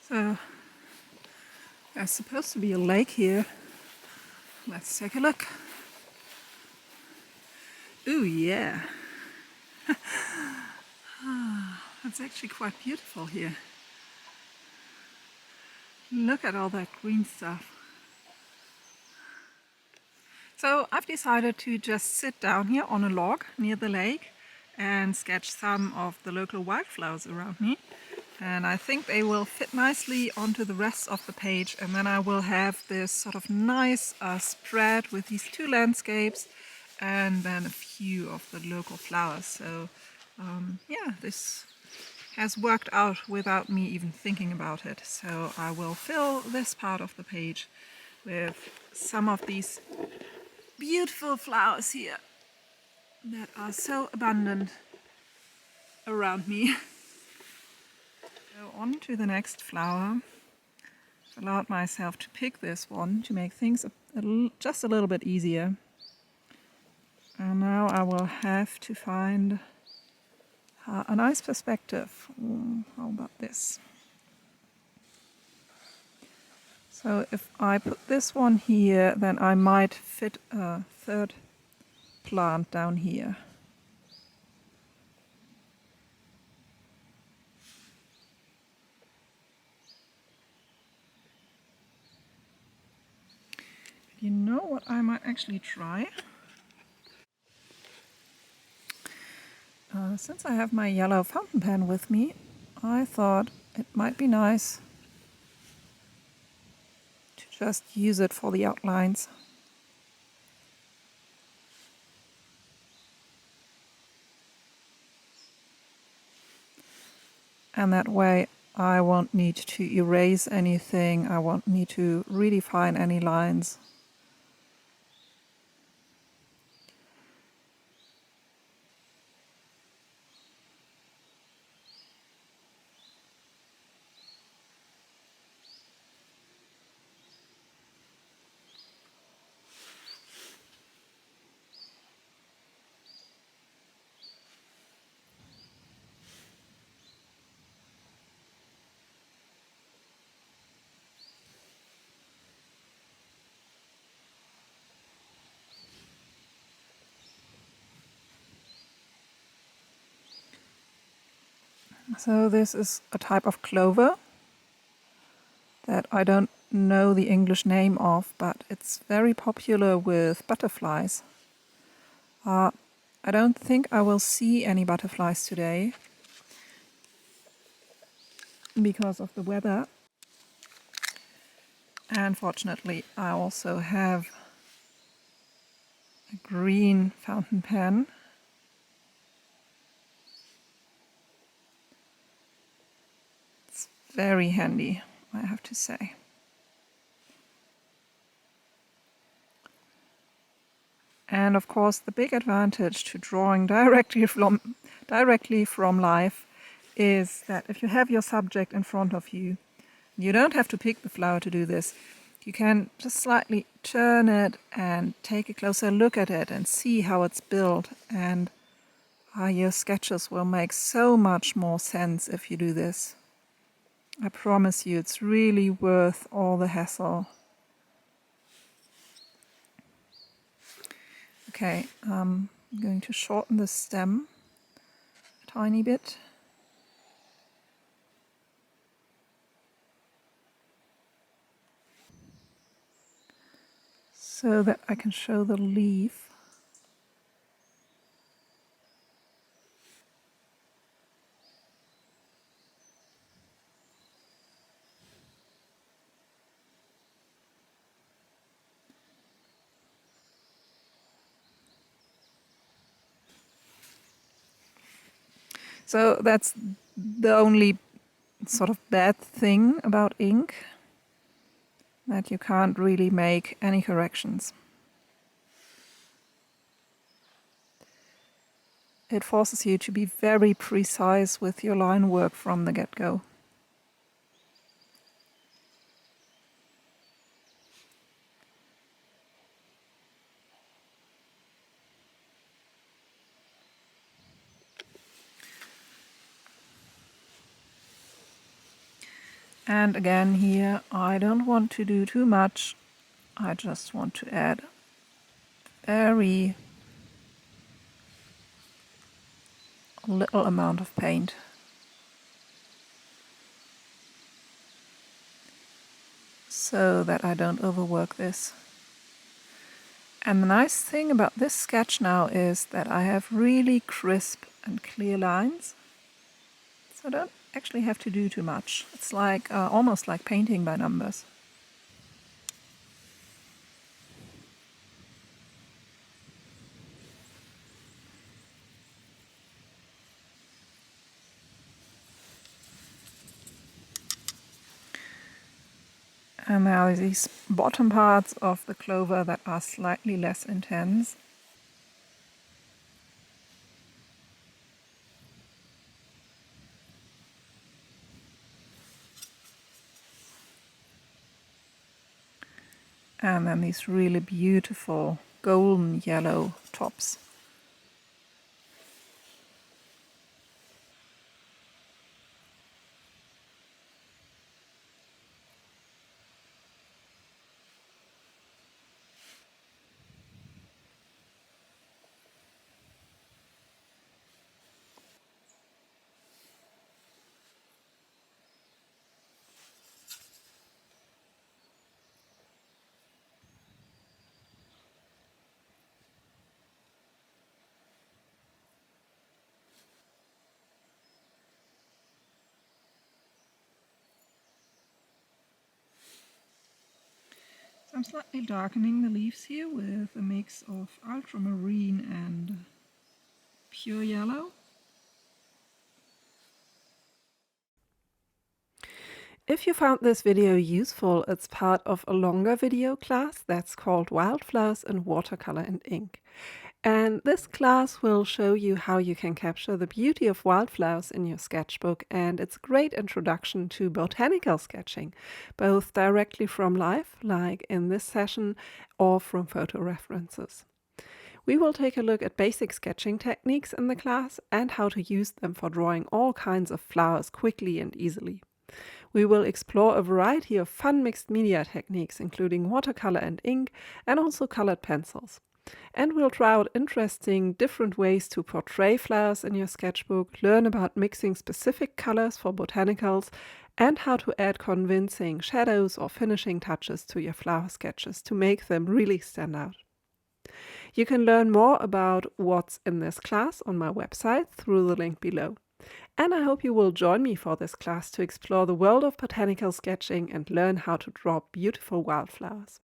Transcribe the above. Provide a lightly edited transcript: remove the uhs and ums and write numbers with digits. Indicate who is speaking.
Speaker 1: So there's supposed to be a lake here. Let's take a look. Ooh, yeah. It's actually quite beautiful here. Look at all that green stuff. So I've decided to just sit down here on a log near the lake and sketch some of the local wildflowers around me. And I think they will fit nicely onto the rest of the page, and then I will have this sort of nice spread with these two landscapes and then a few of the local flowers. So yeah, this has worked out without me even thinking about it. So I will fill this part of the page with some of these beautiful flowers here that are so abundant around me. Go on to the next flower. I've allowed myself to pick this one to make things just a little bit easier. And now I will have to find a nice perspective. How about this? So if I put this one here, then I might fit a third plant down here. You know what I might actually try? Since I have my yellow fountain pen with me, I thought it might be nice to just use it for the outlines. And that way I won't need to erase anything, I won't need to redefine any lines. So this is a type of clover that I don't know the English name of, but it's very popular with butterflies. I don't think I will see any butterflies today because of the weather. And fortunately, I also have a green fountain pen. It's very handy, I have to say. And of course, the big advantage to drawing directly from life is that if you have your subject in front of you, you don't have to pick the flower to do this. You can just slightly turn it and take a closer look at it and see how it's built, and your sketches will make so much more sense if you do this. I promise you, it's really worth all the hassle. Okay, I'm going to shorten the stem a tiny bit. So that I can show the leaf. So that's the only sort of bad thing about ink, that you can't really make any corrections. It forces you to be very precise with your line work from the get-go. And again here, I don't want to do too much. I just want to add very little amount of paint. So that I don't overwork this. And the nice thing about this sketch now is that I have really crisp and clear lines. So I don't actually have to do too much. It's like almost like painting by numbers. And now these bottom parts of the clover that are slightly less intense. And then these really beautiful golden yellow tops. So I'm slightly darkening the leaves here with a mix of ultramarine and pure yellow. If you found this video useful, it's part of a longer video class that's called Wildflowers and Watercolor and Ink. And this class will show you how you can capture the beauty of wildflowers in your sketchbook, and it's a great introduction to botanical sketching, both directly from life, like in this session, or from photo references. We will take a look at basic sketching techniques in the class and how to use them for drawing all kinds of flowers quickly and easily. We will explore a variety of fun mixed media techniques, including watercolor and ink, and also colored pencils. And we'll try out interesting different ways to portray flowers in your sketchbook, learn about mixing specific colors for botanicals, and how to add convincing shadows or finishing touches to your flower sketches to make them really stand out. You can learn more about what's in this class on my website through the link below. And I hope you will join me for this class to explore the world of botanical sketching and learn how to draw beautiful wildflowers.